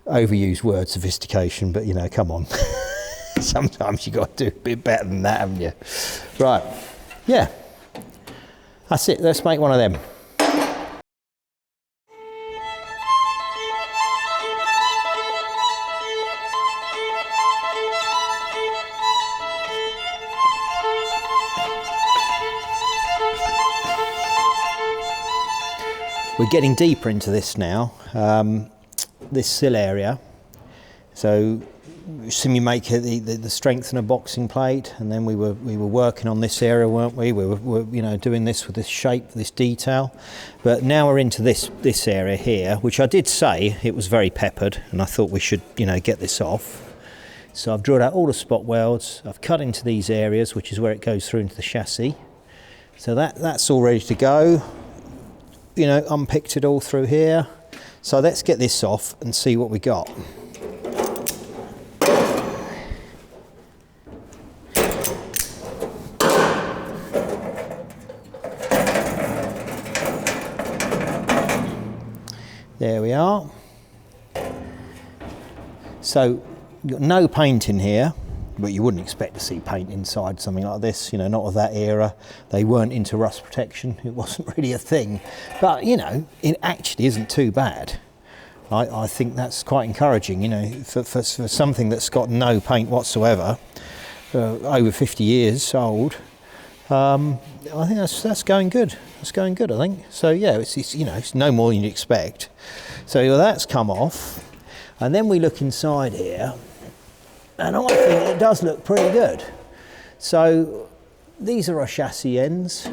overused word, sophistication, but you know, come on. Sometimes you got to do a bit better than that, haven't you? Right, yeah, that's it. Let's make one of them. We're getting deeper into this now, this sill area. So simulate the strengthener boxing plate, and then we were working on this area, weren't we? We were you know, doing this with this shape, this detail. But now we're into this area here, which I did say it was very peppered, and I thought we should, you know, get this off. So I've drilled out all the spot welds. I've cut into these areas, which is where it goes through into the chassis. So that's all ready to go. You know, unpicked it all through here. So let's get this off and see what we got. There we are. So you've got no paint in here, but you wouldn't expect to see paint inside something like this, you know, not of that era. They weren't into rust protection. It wasn't really a thing. But, you know, it actually isn't too bad. I think that's quite encouraging, you know, for something that's got no paint whatsoever, over 50 years old. I think that's going good. That's going good, I think. So, yeah, it's you know, it's no more than you'd expect. So that's come off. And then we look inside here, and I think it does look pretty good. So these are our chassis ends.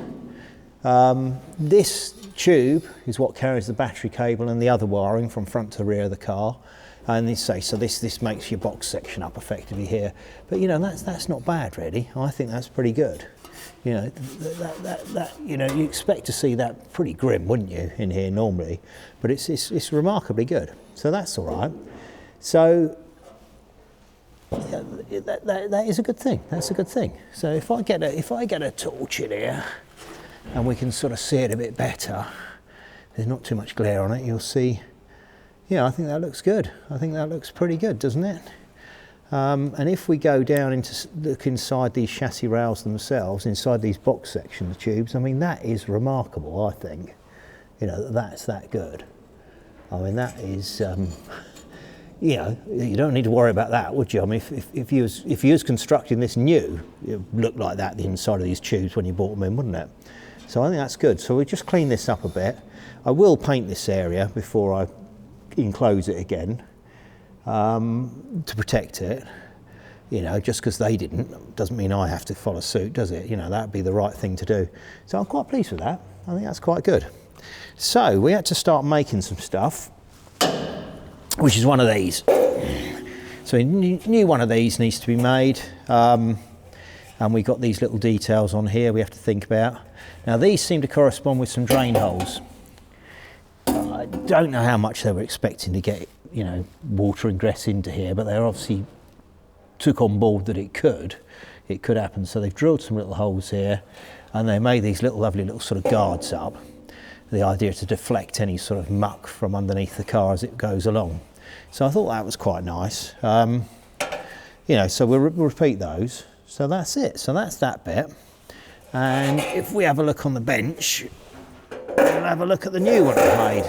This tube is what carries the battery cable and the other wiring from front to rear of the car. And they say, so this makes your box section up effectively here. But you know, that's not bad really. I think that's pretty good. You know, that you know, you expect to see that pretty grim, wouldn't you, in here normally? But it's remarkably good. So that's all right. So yeah, that is a good thing. That's a good thing. So if I get a torch in here, and we can sort of see it a bit better, there's not too much glare on it, you'll see. Yeah, I think that looks good. I think that looks pretty good, doesn't it? And if we go down into look inside these chassis rails themselves, inside these box section tubes, I mean, that is remarkable, I think. You know, that's that good. I mean, that is, you know, you don't need to worry about that, would you? I mean, if you was constructing this new, it would look like that, the inside of these tubes when you bought them in, wouldn't it? So I think that's good. So we just clean this up a bit. I will paint this area before I enclose it again, to protect it. You know, just because they didn't doesn't mean I have to follow suit, does it? You know, that'd be the right thing to do. So I'm quite pleased with that. I think that's quite good. So we had to start making some stuff, which is one of these. So a new one of these needs to be made. And we got these little details on here we have to think about. Now these seem to correspond with some drain holes. I don't know how much they were expecting to get, you know, water ingress into here, but they obviously took on board that it could happen. So they've drilled some little holes here, and they made these lovely little sort of guards up. The idea is to deflect any sort of muck from underneath the car as it goes along. So I thought that was quite nice. You know, so we'll repeat those. So that's it. So that's that bit. And if we have a look on the bench, we'll have a look at the new one I've made.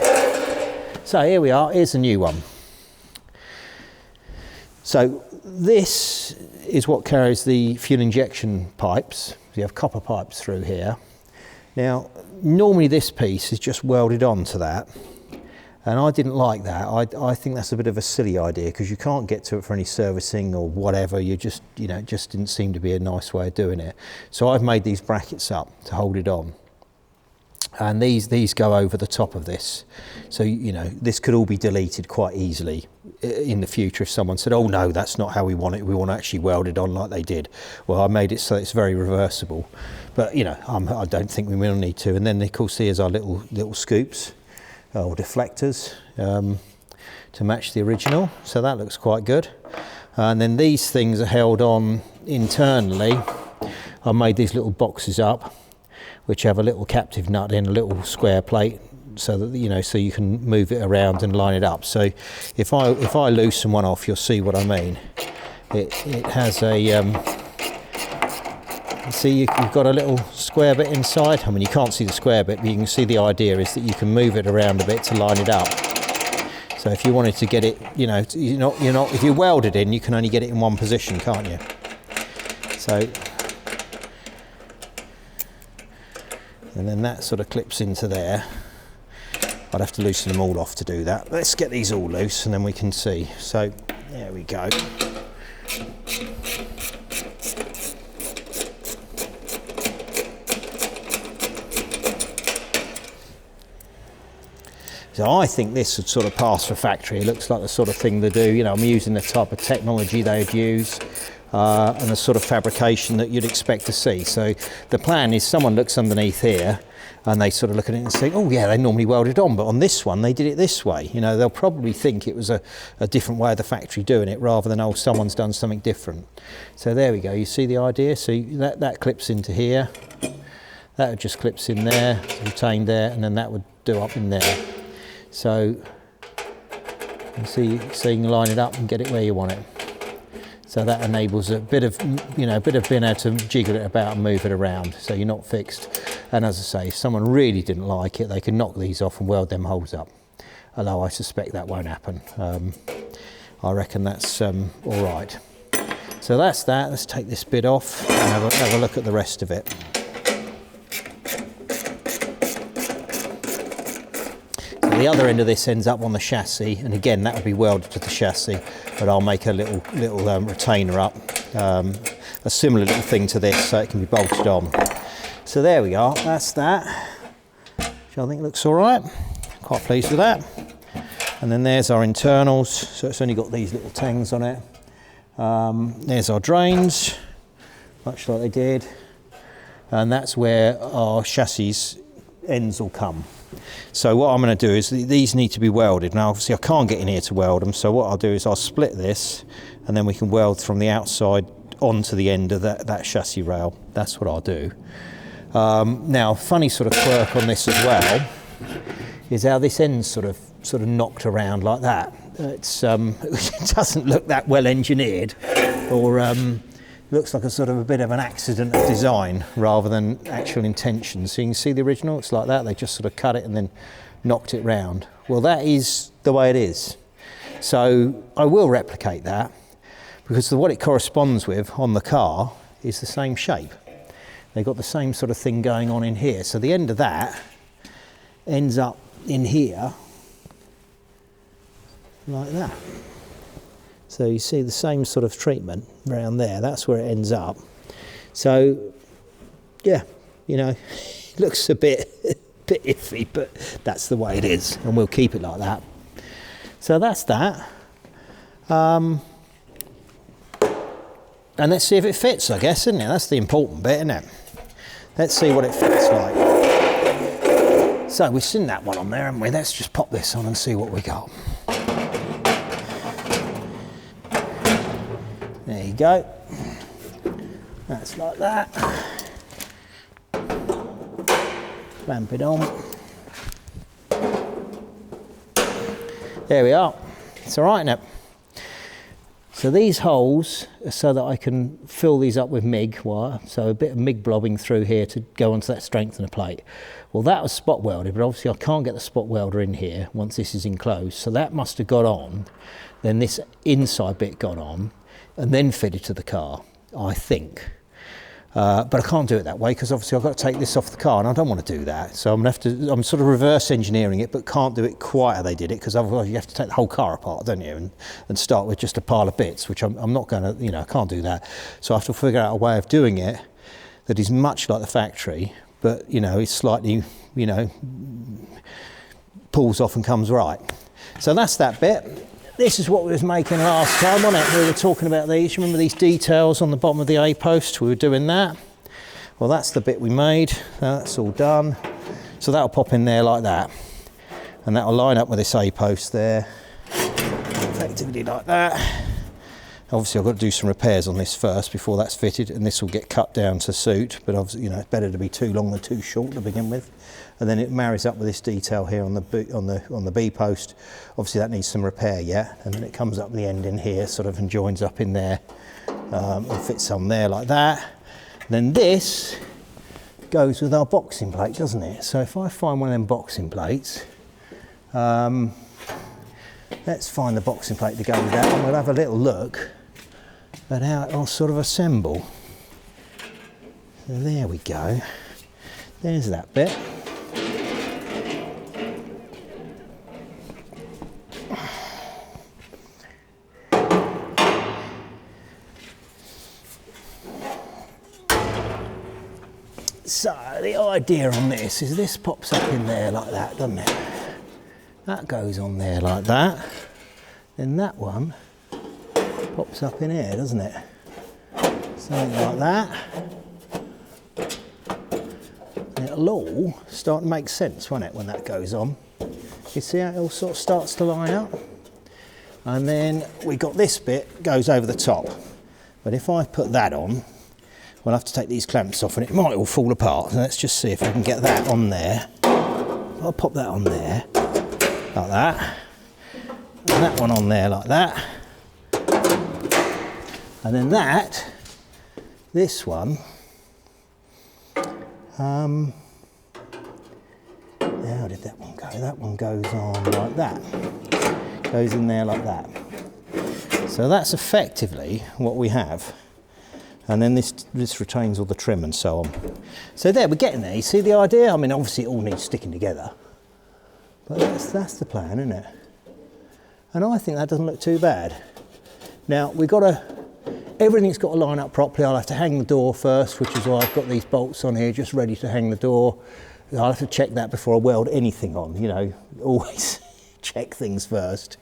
So here we are. Here's the new one. So this is what carries the fuel injection pipes. You have copper pipes through here. Now, normally this piece is just welded onto that, and I didn't like that. I think that's a bit of a silly idea because you can't get to it for any servicing or whatever. You just, you know, it just didn't seem to be a nice way of doing it. So I've made these brackets up to hold it on. And these go over the top of this. So, you know, this could all be deleted quite easily in the future if someone said, oh no, that's not how we want it. We want to actually weld it on like they did. Well, I made it so it's very reversible. But, you know, I don't think we will need to. And then, of course, here's our little scoops or deflectors to match the original. So that looks quite good. And then these things are held on internally. I made these little boxes up, which have a little captive nut in, a little square plate so that, you know, so you can move it around and line it up. So if I loosen one off, you'll see what I mean. It has a see, you've got a little square bit inside. I mean, you can't see the square bit, but you can see the idea is that you can move it around a bit to line it up. So if you wanted to get it, you know, you're not if you weld it in, you can only get it in one position, can't you? So, and then that sort of clips into there. I'd have to loosen them all off to do that. Let's get these all loose and then we can see. So there we go. So I think this would sort of pass for factory. It looks like the sort of thing they do. You know, I'm using the type of technology they'd use and the sort of fabrication that you'd expect to see. So the plan is someone looks underneath here and they sort of look at it and say, oh yeah, they normally weld it on, but on this one they did it this way. You know, they'll probably think it was a different way of the factory doing it rather than, oh, someone's done something different. So there we go, you see the idea? So that clips into here, that just clips in there, retained there, and then that would do up in there. So you see, so you can line it up and get it where you want it. So that enables a bit of, you know, a bit of being able to jiggle it about and move it around, so you're not fixed. And as I say, if someone really didn't like it, they can knock these off and weld them holes up. Although I suspect that won't happen. I reckon that's all right. So that's that. Let's take this bit off and have a look at the rest of it. The other end of this ends up on the chassis, and again that will be welded to the chassis, but I'll make a little retainer up, a similar little thing to this, so it can be bolted on. So there we are, that's that, which I think looks all right. Quite pleased with that. And then there's our internals, so it's only got these little tangs on it. There's our drains, much like they did, and that's where our chassis ends will come. So what I'm going to do is these need to be welded. Now obviously I can't get in here to weld them, so what I'll do is I'll split this and then we can weld from the outside onto the end of that chassis rail. That's what I'll do. Now funny sort of quirk on this as well is how this end's sort of knocked around like that. It's it doesn't look that well engineered, or looks like a bit of an accident of design rather than actual intention. So you can see the original, it's like that. They just sort of cut it and then knocked it round. Well, that is the way it is. So I will replicate that, because what it corresponds with on the car is the same shape. They've got the same sort of thing going on in here. So the end of that ends up in here like that. So you see the same sort of treatment around there. That's where it ends up. So yeah, you know, it looks a bit iffy, but that's the way it is, and we'll keep it like that. So that's that. And let's see if it fits, I guess, isn't it? That's the important bit, isn't it? Let's see what it fits like. So we've seen that one on there, haven't we? Let's just pop this on and see what we got. There you go. That's like that. Clamp it on. There we are. It's all right now. So these holes are so that I can fill these up with MIG wire, so a bit of MIG blobbing through here to go onto that strengthener plate. Well, that was spot welded, but obviously I can't get the spot welder in here once this is enclosed, so that must have got on. Then this inside bit got on and then fitted to the car, I think. But I can't do it that way, because obviously I've got to take this off the car, and I don't want to do that. So I'm sort of reverse engineering it, but can't do it quite how they did it, because otherwise you have to take the whole car apart, don't you? And start with just a pile of bits, which I'm not going to, you know, I can't do that. So I have to figure out a way of doing it that is much like the factory, but, you know, it's slightly, you know, pulls off and comes right. So that's that bit. This is what we was making last time, wasn't it? We were talking about these. Remember these details on the bottom of the A-post? We were doing that. Well, that's the bit we made. That's all done. So that'll pop in there like that. And that'll line up with this A-post there. Effectively like that. Obviously I've got to do some repairs on this first before that's fitted, and this will get cut down to suit, but obviously, you know, it's better to be too long than too short to begin with. And then it marries up with this detail here on the B post. Obviously that needs some repair yet, and then it comes up the end in here sort of and joins up in there, and fits on there like that. Then this goes with our boxing plate, doesn't it? So if I find one of them boxing plates, let's find the boxing plate to go with that, and we'll have a little look at how it will sort of assemble. So there we go. There's that bit. So the idea on this is this pops up in there like that, doesn't it? That goes on there like that. Then that one pops up in here, doesn't it? Something like that. And it'll all start to make sense, won't it, when that goes on? You see how it all sort of starts to line up? And then we got this bit goes over the top. But if I put that on, we'll have to take these clamps off and it might all fall apart. So let's just see if I can get that on there. I'll pop that on there, like that. And that one on there like that. And then this one, how did that one go? That one goes on like that. Goes in there like that. So that's effectively what we have. And then this retains all the trim and so on. So there, we're getting there. You see the idea? I mean, obviously it all needs sticking together. But that's the plan, isn't it? And I think that doesn't look too bad. Now, everything's got to line up properly. I'll have to hang the door first, which is why I've got these bolts on here, just ready to hang the door. I'll have to check that before I weld anything on, you know, always check things first.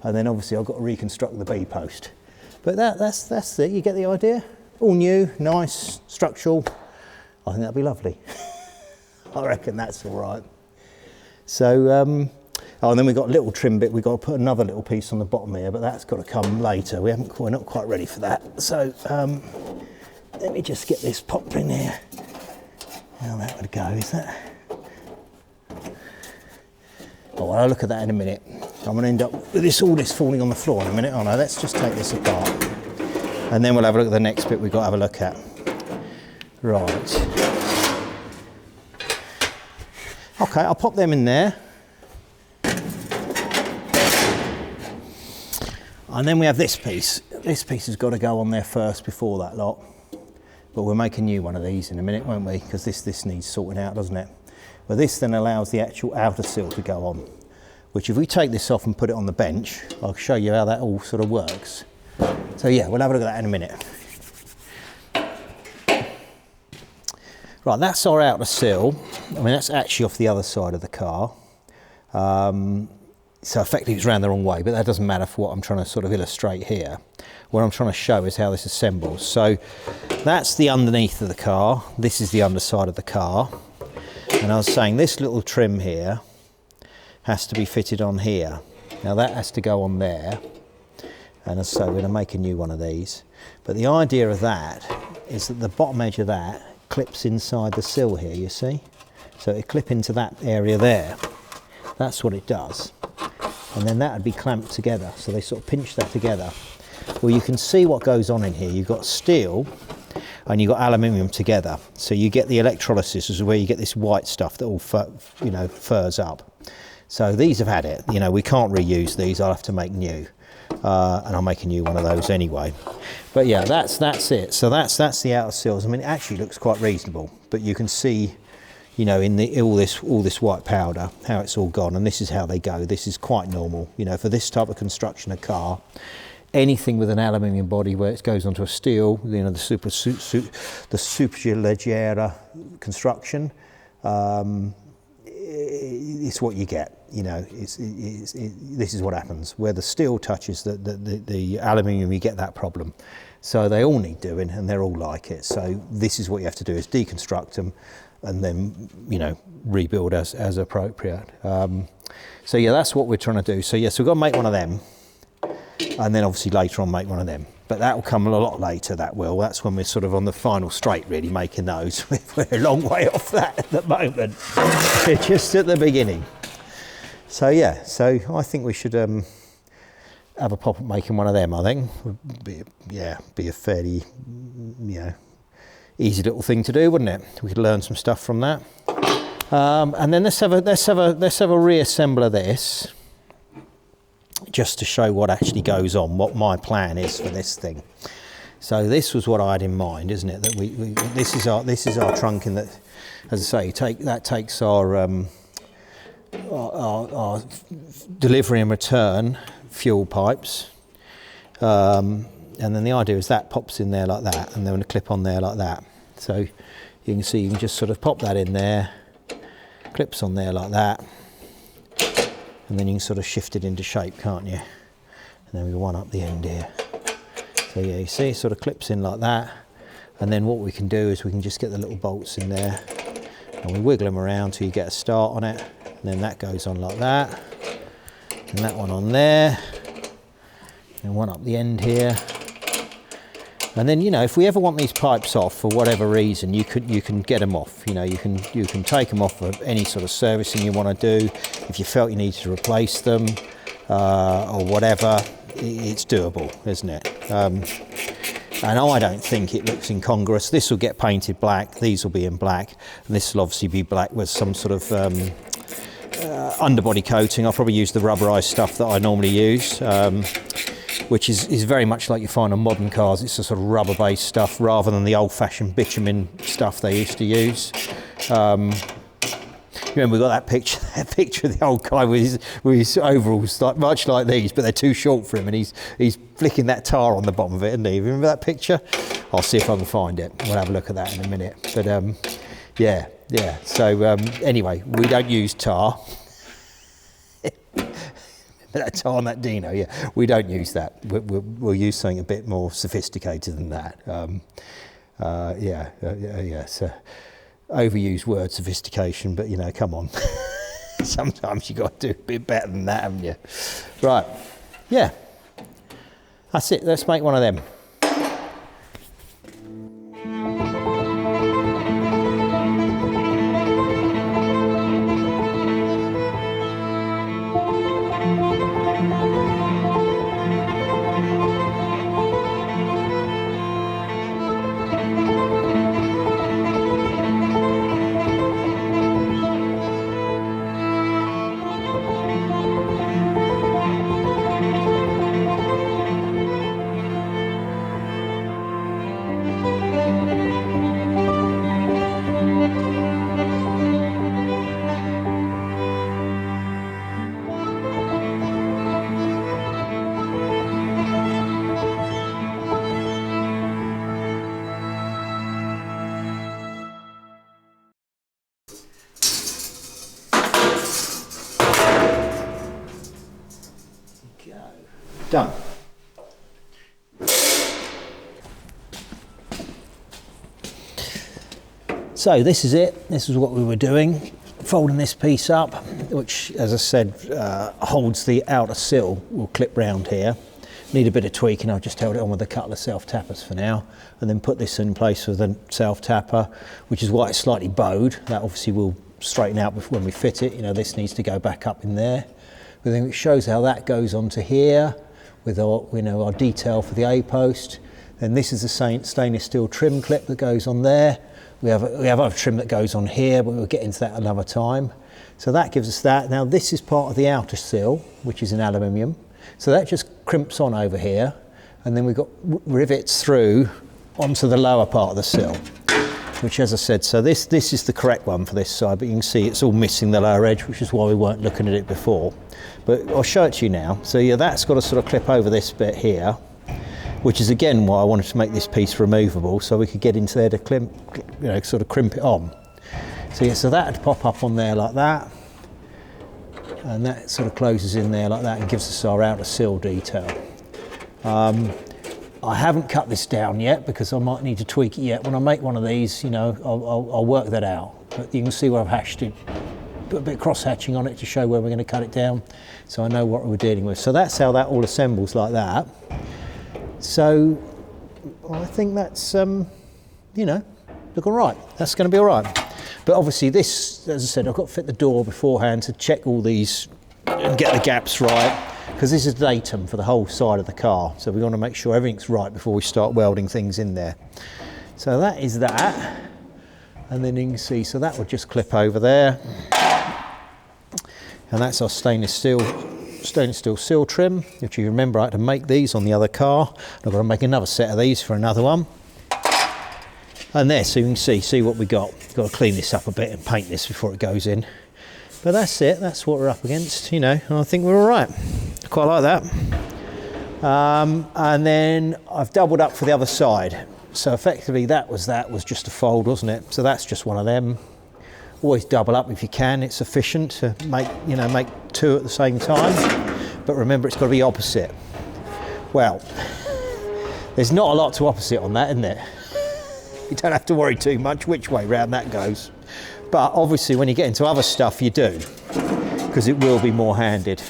And then obviously I've got to reconstruct the B post. But that's it, you get the idea? All new, nice, structural. I think that'd be lovely. I reckon that's all right. So, oh, and then we've got a little trim bit. We've got to put another little piece on the bottom here, but that's got to come later. We're not quite ready for that. So, let me just get this popped in here. How that would go, is that? Oh, well, I'll look at that in a minute. I'm going to end up with all this falling on the floor in a minute. Oh no, let's just take this apart. And then we'll have a look at the next bit we've got to have a look at. Right. Okay, I'll pop them in there. And then we have this piece. This piece has got to go on there first before that lot. But we'll make a new one of these in a minute, won't we? Because this needs sorting out, doesn't it? But this then allows the actual outer sill to go on. Which if we take this off and put it on the bench, I'll show you how that all sort of works. So yeah, we'll have a look at that in a minute. Right, that's our outer sill. I mean, that's actually off the other side of the car. So effectively it's round the wrong way, but that doesn't matter for what I'm trying to sort of illustrate here. What I'm trying to show is how this assembles. So that's the underneath of the car. This is the underside of the car. And I was saying this little trim here has to be fitted on here. Now that has to go on there. And so we're going to make a new one of these. But the idea of that is that the bottom edge of that clips inside the sill here, you see? So it clip into that area there. That's what it does. And then that would be clamped together. So they sort of pinch that together. Well, you can see what goes on in here. You've got steel and you've got aluminium together. So you get the electrolysis, is where you get this white stuff that all furs up. So these have had it. You know, we can't reuse these. I'll have to make new. And I'll make a new one of those anyway. But yeah, that's it. So that's the outer sills. I mean, it actually looks quite reasonable, but you can see, you know, in all this white powder, how it's all gone, and this is how they go. This is quite normal, you know, for this type of construction of car. Anything with an aluminium body where it goes onto a steel, you know, the superleggera construction, it's what you get. You know, this is what happens. Where the steel touches the aluminium, you get that problem. So they all need doing, and they're all like it. So this is what you have to do, is deconstruct them, and then, you know, rebuild as appropriate. So yeah, that's what we're trying to do. So yes, we've got to make one of them, and then obviously later on make one of them. but that will come a lot later, that will. That's when we're sort of on the final straight, really, making those. We're a long way off that at the moment. We're just at the beginning. So yeah, so I think we should have a pop at making one of them, I think. Would be a fairly, easy little thing to do, wouldn't it? We could learn some stuff from that. And then let's have a reassembler of this, just to show what actually goes on, what my plan is for this thing. So this was what I had in mind, isn't it? That this is our trunk, in that, as I say, that takes our delivery and return fuel pipes, and then the idea is that pops in there like that, and then a clip on there like that. So you can see, you can just sort of pop that in there, clips on there like that, and then you can sort of shift it into shape, can't you? And then we one up the end here. So yeah, you see, it sort of clips in like that, and then what we can do is we can just get the little bolts in there, and we wiggle them around till you get a start on it, and then that goes on like that, and that one on there, and one up the end here. And then, if we ever want these pipes off for whatever reason, you can get them off. You can take them off for any sort of servicing you want to do. If you felt you needed to replace them or whatever, it's doable, isn't it? And I don't think it looks incongruous. This will get painted black. These will be in black, and this will obviously be black with some sort of underbody coating. I'll probably use the rubberized stuff that I normally use. Which is very much like you find on modern cars. It's a sort of rubber-based stuff rather than the old-fashioned bitumen stuff they used to use. Remember, we got that picture of the old guy with his overalls, much like these, but they're too short for him, and he's flicking that tar on the bottom of it, isn't he? Remember that picture? I'll see if I can find it. We'll have a look at that in a minute. But yeah. So anyway, we don't use tar. That tar on that Dino, yeah, we don't use that. We'll use something a bit more sophisticated than that. So overused word, sophistication, but come on. Sometimes you got to do a bit better than that, haven't you? Right, yeah, that's it. Let's make one of them. Done. So this is it. This is what we were doing. Folding this piece up, which, as I said, holds the outer sill. Will clip round here. Need a bit of tweaking. I've just held it on with a couple of self-tappers for now, and then put this in place with a self-tapper, which is why it's slightly bowed. That obviously will straighten out when we fit it. This needs to go back up in there. But then it shows how that goes onto here with our, our detail for the A-post. Then this is the same stainless steel trim clip that goes on there. We have other trim that goes on here, but we'll get into that another time. So that gives us that. Now this is part of the outer sill, which is in aluminium. So that just crimps on over here, and then we've got rivets through onto the lower part of the sill, which, as I said, so this is the correct one for this side, but you can see it's all missing the lower edge, which is why we weren't looking at it before. But I'll show it to you now. So yeah, that's got to sort of clip over this bit here, which is again why I wanted to make this piece removable, so we could get into there to sort of crimp it on. So yeah, so that would pop up on there like that, and that sort of closes in there like that and gives us our outer sill detail. I haven't cut this down yet because I might need to tweak it yet. When I make one of these, I'll work that out. But you can see where I've hashed it, put a bit of cross hatching on it to show where we're going to cut it down, so I know what we're dealing with. So that's how that all assembles like that. So I think that's, you know, look all right. That's going to be all right. But obviously this, as I said, I've got to fit the door beforehand to check all these and get the gaps right, because this is datum for the whole side of the car. So we want to make sure everything's right before we start welding things in there. So that is that. And then you can see, so that would just clip over there. And that's our stainless steel seal trim, which you remember I had to make these on the other car. I've got to make another set of these for another one. And there, so you can see what we got. Got to clean this up a bit and paint this before it goes in. But that's it, that's what we're up against, you know, and I think we're all right. Quite like that. And then I've doubled up for the other side. So effectively that was just a fold, wasn't it? So that's just one of them. Always double up if you can, it's efficient to make two at the same time. But remember, it's got to be opposite. Well, there's not a lot to opposite on that, isn't there? You don't have to worry too much which way round that goes. But obviously when you get into other stuff you do, because it will be more handed.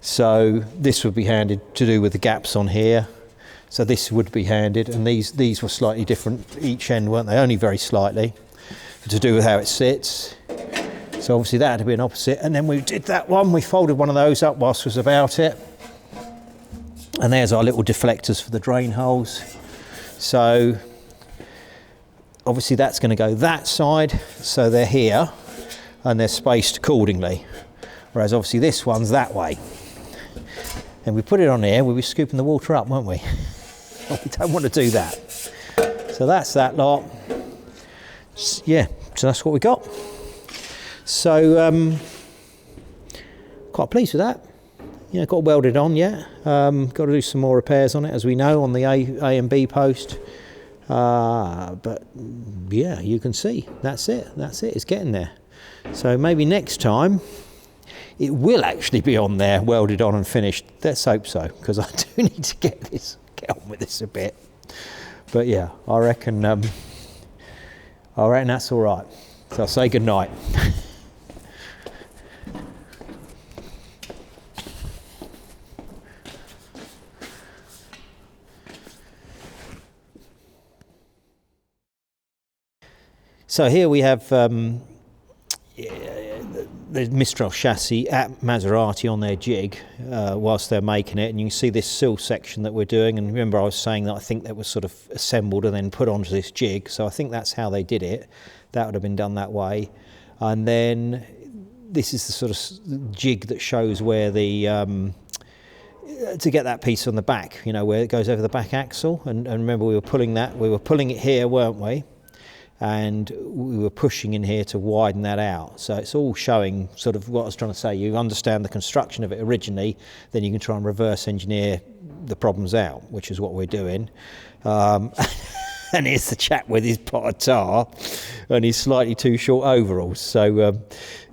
So this would be handed to do with the gaps on here. So this would be handed, and these were slightly different each end, weren't they? Only very slightly, to do with how it sits. So obviously that had to be an opposite. And then we did that one, we folded one of those up whilst we was about it. And there's our little deflectors for the drain holes. So obviously that's going to go that side, so they're here and they're spaced accordingly. Whereas obviously this one's that way. And we put it on here, we'll be scooping the water up, won't we? We don't want to do that. So that's that lot. Yeah, so that's what we got. So quite pleased with that. You know, got welded on yet. Got to do some more repairs on it, as we know, on the A and B post. But yeah, you can see that's it, it's getting there. So maybe next time it will actually be on there, welded on and finished. Let's hope so, because I do need to get on with this a bit. But yeah, I reckon that's all right. So I'll say good night. So here we have the Mistral chassis at Maserati on their jig whilst they're making it, and you can see this sill section that we're doing. And remember I was saying that I think that was sort of assembled and then put onto this jig, so I think that's how they did it. That would have been done that way. And then this is the sort of jig that shows where the to get that piece on the back, you know, where it goes over the back axle. And remember we were pulling it here, weren't we? And we were pushing in here to widen that out. So it's all showing sort of what I was trying to say. You understand the construction of it originally, then you can try and reverse engineer the problems out, which is what we're doing. And here's the chap with his pot of tar and his slightly too short overalls. So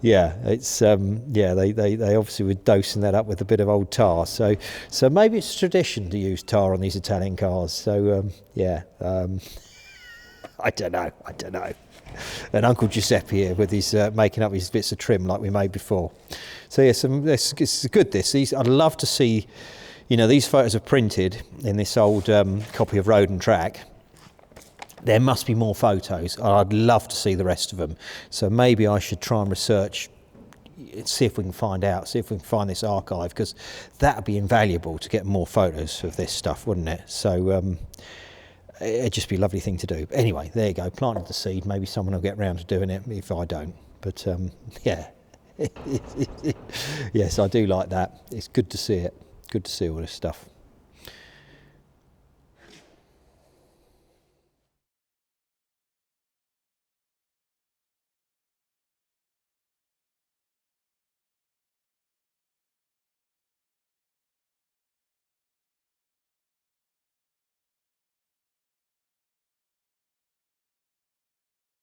yeah, it's they obviously were dosing that up with a bit of old tar. So maybe it's tradition to use tar on these Italian cars. So I don't know. And Uncle Giuseppe here with his making up his bits of trim like we made before. So yeah, it's good. I'd love to see, you know, these photos are printed in this old copy of Road and Track. There must be more photos. I'd love to see the rest of them. So maybe I should try and research, see if we can find this archive, because that would be invaluable to get more photos of this stuff, wouldn't it? So it'd just be a lovely thing to do. Anyway, there you go, planted the seed. Maybe someone will get round to doing it if I don't. But yeah, yes, I do like that. It's good to see it. Good to see all this stuff.